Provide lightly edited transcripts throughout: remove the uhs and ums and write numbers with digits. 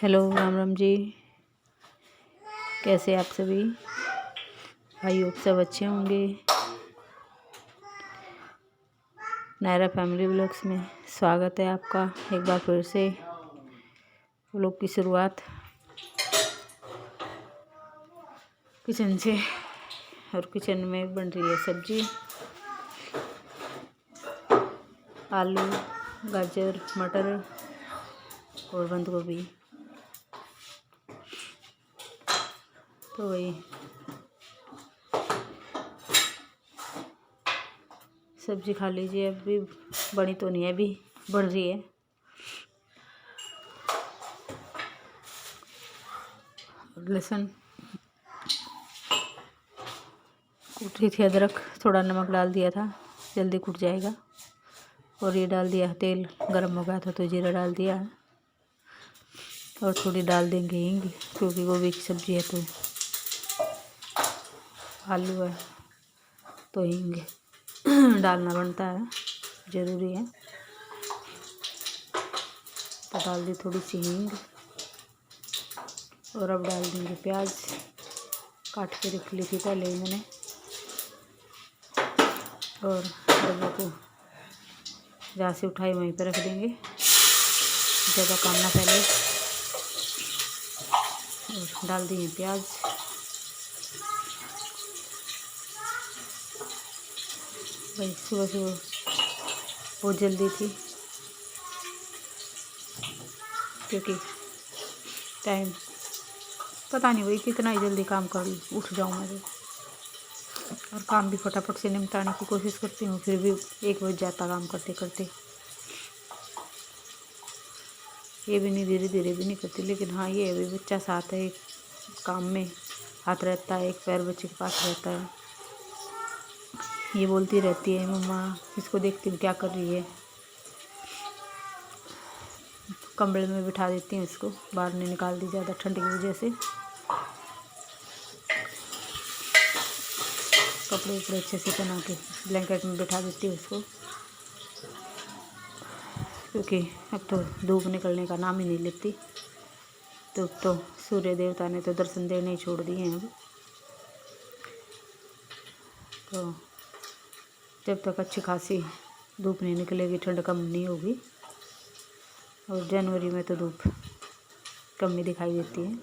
Hello Ram Ram ji. कैसे आप सभी? आई होप सब अच्छे होंगे। नायरा फैमिली व्लॉग्स में स्वागत है आपका एक बार फिर से। व्लॉग की शुरुआत किचन से, और किचन में बन रही है सब्जी। आलू, गाजर, मटर और बंद गोभी। तो वही सब्जी खा लीजिए। अभी बनी तो नहीं है, अभी बन रही है। लहसुन कूट रही थी, अदरक थोड़ा नमक डाल दिया था, जल्दी कूट जाएगा। और ये डाल दिया, तेल गरम हो गया था तो जीरा डाल दिया। और थोड़ी डाल देंगे हींग, क्योंकि गोभी की सब्ज़ी है तो आलू है तो हींग डालना बनता है, ज़रूरी है। तो डाल दी थोड़ी सी हींग। और अब डाल देंगे प्याज, काट के रख ली थी पहले ही मैंने। और डब्बे को जहाँ से उठाई वहीं पर रख देंगे, ज़्यादा काम ना फैले। और डाल दिए प्याज। भाई सुबह सुबह बहुत जल्दी थी, क्योंकि टाइम पता नहीं वही कितना ही जल्दी काम कर उठ जाऊँ मैं तो। और काम भी फटाफट से निपटाने की कोशिश करती हूँ, फिर भी 1 बज जाता काम करते करते। ये भी नहीं, धीरे धीरे भी नहीं करती। लेकिन हाँ, ये अभी बच्चा साथ है, एक काम में हाथ रहता है, एक पैर बच्चे के पास रहता है। ये बोलती रहती है मम्मा, इसको देखती हूँ क्या कर रही है। कमरे में बिठा देती हूँ इसको, बाहर नहीं निकाल दी ज़्यादा ठंड की वजह से। कपड़े उपड़े अच्छे से पहना के ब्लैंकेट में बिठा देती हूँ उसको, क्योंकि अब तो धूप निकलने का नाम ही नहीं लेती। तो सूर्य देवता ने तो दर्शन देने ही छोड़ दिए हैं अब। तो जब तक अच्छी खासी धूप नहीं निकलेगी, ठंड कम नहीं होगी। और जनवरी में तो धूप कम ही दिखाई देती है,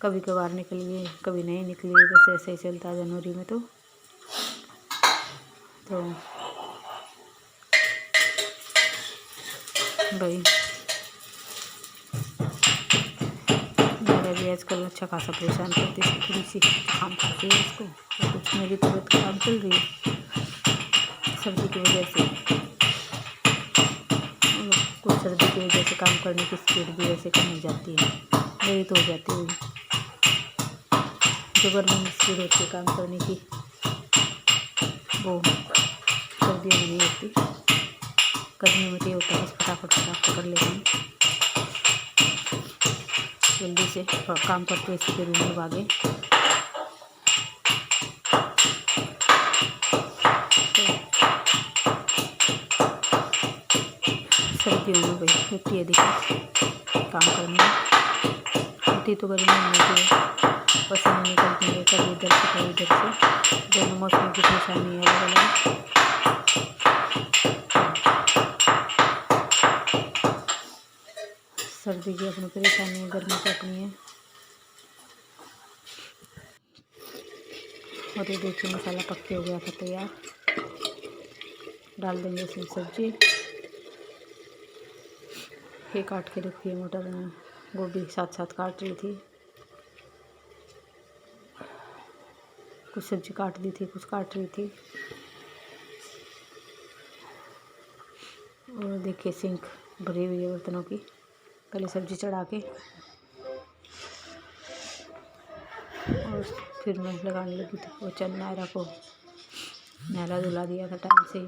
कभी कभार निकली कभी नहीं निकली, बस ऐसे ही चलता है जनवरी में। तो भाई मेरा भी आजकल अच्छा खासा परेशान करती है, थोड़ी सी जुकाम खाती है इसको। तो कुछ मेरी तबीयत खराब चल रही है सर्दी की वजह से। कुछ सर्दी की वजह से काम करने की स्पीड भी ऐसे कम हो जाती है, मेरी तो हो जाती है। जो गर्मी में स्पीड होती है काम करने की, वो सर्दियों में नहीं होती। गर्मी में तो ये होता है बस फटाफट कर लेते हैं, जल्दी से काम करते इसी के रूम में भागे। सर्दियों में भाई होती है दिक्कत काम करने में, होती तो गर्मी में होती है, पसीने निकलती है कभी इधर से कभी इधर से। दोनों मौसम की परेशानी है अलग अलग। सर्दी की अपनी परेशानी है, गर्मी की अपनी है। और ये देखिए मसाला पक के हो गया था तैयार। डाल देंगे इसमें सब्जी। ये काट के रखी है मटर, गोभी साथ साथ काट रही थी। कुछ सब्जी काट दी थी, कुछ काट रही थी। और देखिए सिंक भरी हुई है बर्तनों की, पहले सब्जी चढ़ा के और फिर मैं लगाने लगी थी पोछा। नायरा को नहला धुला दिया था टाइम से।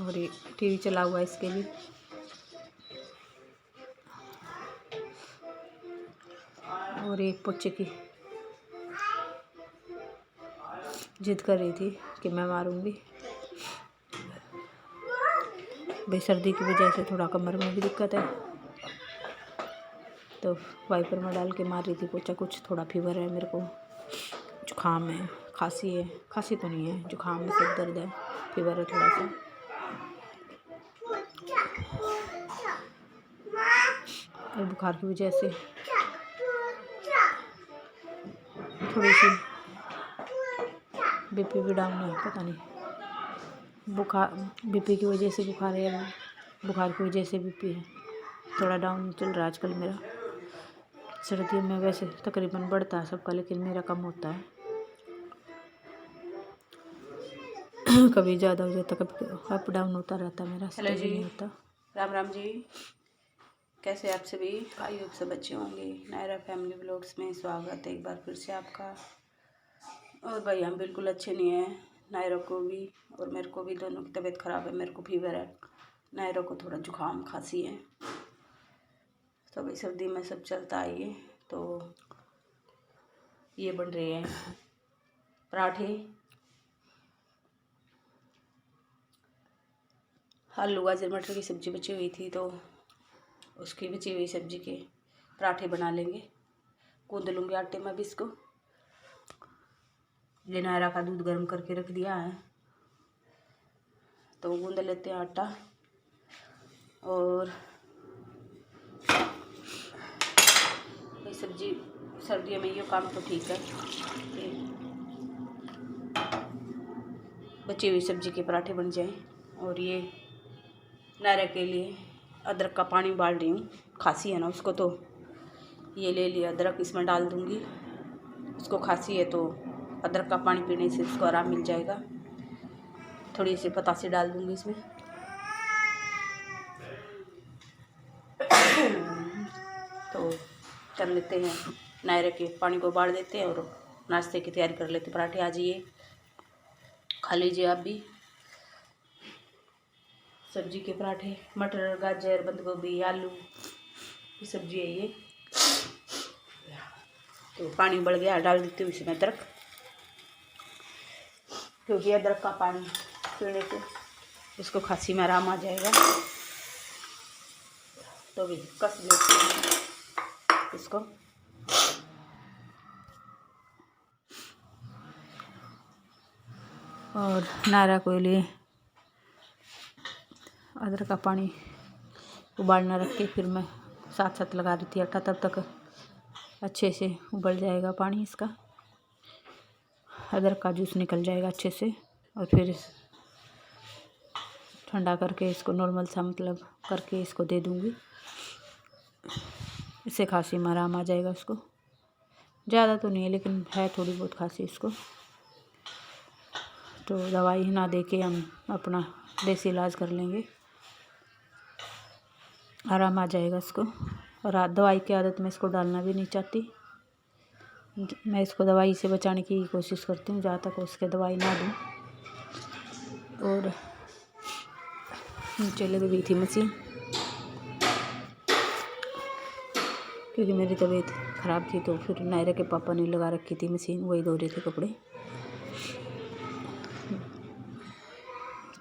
और ये टीवी चला हुआ है इसके भी। और एक पोछे की जिद कर रही थी कि मैं मारूंगी। भाई सर्दी की वजह से थोड़ा कमर में भी दिक्कत है, तो वाइपर में डाल के मार रही थी पोछा। कुछ थोड़ा फीवर है मेरे को, जुकाम है, खांसी है। खांसी तो नहीं है, जुकाम में सिर दर्द है, फीवर है थोड़ा सा। और बुखार की वजह से थोड़ी सी बीपी भी डाउन है, पता नहीं बुखार बीपी की वजह से बुखार है या बुखार की वजह से बीपी है, थोड़ा डाउन चल रहा है आजकल मेरा। सर्दियों में वैसे तकरीबन बढ़ता है सबका, लेकिन मेरा कम होता है। कभी ज़्यादा हो जाता, कभी अप डाउन होता रहता है मेरा। हेलो जी, नहीं होता। राम राम जी, कैसे आप सभी? आई होप सब अच्छे होंगे। नायरा फैमिली व्लॉग्स में स्वागत है एक बार फिर से आपका। और भाई हम बिल्कुल अच्छे नहीं हैं, नायरा को भी और मेरे को भी, दोनों की तबीयत ख़राब है। मेरे को फीवर है, नायरा को थोड़ा जुकाम खांसी है। तो भाई सर्दी में सब चलता है ये। तो ये बन रहे हैं पराठे, आलू गाजर मटर की सब्ज़ी बची हुई थी, तो उसकी बची हुई सब्ज़ी के पराठे बना लेंगे। गूँध लूँगी आटे में भी इसको। ये नायरा का दूध गर्म करके रख दिया है, तो गूँध लेते हैं आटा। और सब्जी सर्दियों में ये काम तो ठीक है, बची हुई सब्जी के पराठे बन जाएं। और ये नायरा के लिए अदरक का पानी उबाल रही हूँ, खांसी है ना उसको, तो ये ले लिया अदरक, इसमें डाल दूँगी। उसको खांसी है तो अदरक का पानी पीने से उसको आराम मिल जाएगा। थोड़ी सी पतासे डाल दूँगी इसमें। तो कर लेते हैं, नायरा के पानी को उबाल देते हैं और नाश्ते की तैयारी कर लेते हैं। पराठे आ जाइए, खा लीजिए आप भी। सब्जी के पराठे, मटर गाजर बंद गोभी आलू की सब्जी है ये। तो पानी उबल गया, डाल देती हूँ इसमें अदरक, क्योंकि अदरक का पानी पीने से इसको खांसी में आराम आ जाएगा। तो भी कस लेते हैं इसको। और नायरा को लिए अदरक का पानी उबालना रख के फिर मैं साथ साथ लगा रही थी आटा, तब तक अच्छे से उबल जाएगा पानी इसका, अदरक का जूस निकल जाएगा अच्छे से। और फिर ठंडा करके इसको नॉर्मल सा मतलब करके इसको दे दूँगी, इससे खांसी में आराम आ जाएगा उसको। ज़्यादा तो नहीं है, लेकिन है थोड़ी बहुत खांसी इसको। तो दवाई ना दे के हम अपना देसी इलाज कर लेंगे, आराम आ जाएगा इसको। और दवाई की आदत में इसको डालना भी नहीं चाहती मैं, इसको दवाई से बचाने की कोशिश करती हूँ, जहाँ तक उसके दवाई ना दूँ। और नीचे लग गई थी मशीन, क्योंकि मेरी तबीयत ख़राब थी, तो फिर नायरा के पापा ने लगा रखी थी मशीन, वही धो रहे थे कपड़े,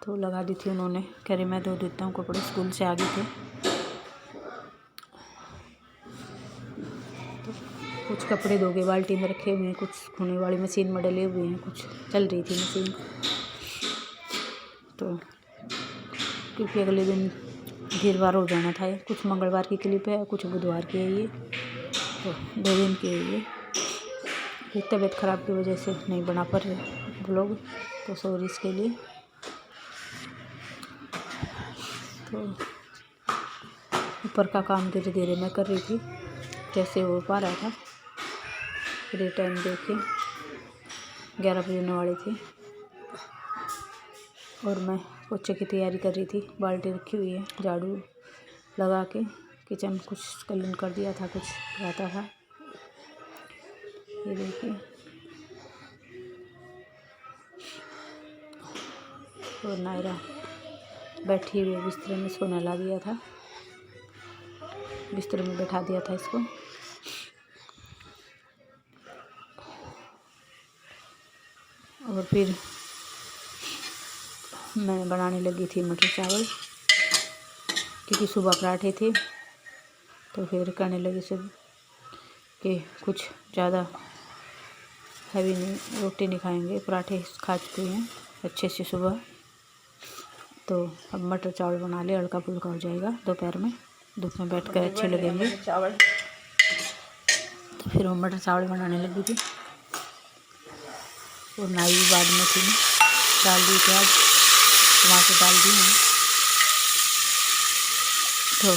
तो लगा दी थी उन्होंने। कह रही मैं धो देता हूँ कपड़े, स्कूल से आ गए थे। तो कुछ कपड़े धो के बाल्टी में रखे हुए हैं, कुछ खोने वाली मशीन में डले हुए हैं, कुछ चल रही थी मशीन। तो क्योंकि अगले दिन वीरवार हो जाना था, कुछ मंगलवार की क्लिप है, कुछ बुधवार की है ये, तो 2 दिन की है ये। फिर तबीयत ख़राब की वजह से नहीं बना पा रहे व्लॉग, तो सॉरी इसके लिए। तो ऊपर का काम धीरे धीरे मैं कर रही थी, जैसे हो पा रहा था। फिर ये टाइम देखे 11 बजने वाले थे और मैं पोछे की तैयारी कर रही थी। बाल्टी रखी हुई है, झाड़ू लगा के किचन कुछ क्लीन कर दिया था, कुछ रहता था। ये देखिए, और नायरा बैठी हुई बिस्तर में, इसको नहला दिया था, बिस्तर में बैठा दिया था इसको। और फिर मैं बनाने लगी थी मटर चावल। क्योंकि सुबह पराठे थे तो फिर कहने लगे सब कि कुछ ज़्यादा हैवी नहीं, रोटी नहीं खाएंगे, पराठे खा चुके हैं अच्छे से सुबह। तो अब मटर चावल बना ले, हल्का फुल्का हो जाएगा, दोपहर में धूप में बैठ कर अच्छे लगेंगे। चावल तो फिर वो मटर चावल बनाने लगी थी और नाई भी बाद में थी, डाल दी प्याज टमाटर डाल दी हैं। तो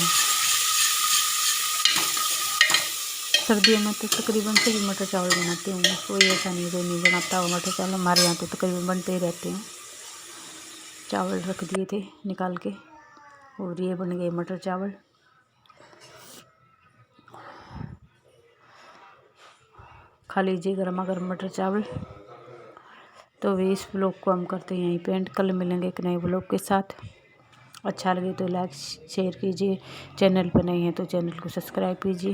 सर्दियों में तो तकरीबन सभी मटर चावल बनाते होंगे, कोई ऐसा नहीं जो नहीं बनाता हो मटर चावल। हमारे यहाँ तो तकरीबन बनते ही रहते हैं। चावल रख दिए थे निकाल के और ये बन गए मटर चावल। खा लीजिए गर्मा गर्म मटर चावल। तो वे इस ब्लॉग को हम करते हैं यहीं पे एंड। कल मिलेंगे एक नए ब्लॉग के साथ। अच्छा लगे तो लाइक शेयर कीजिए, चैनल पर नए हैं तो चैनल को सब्सक्राइब कीजिए।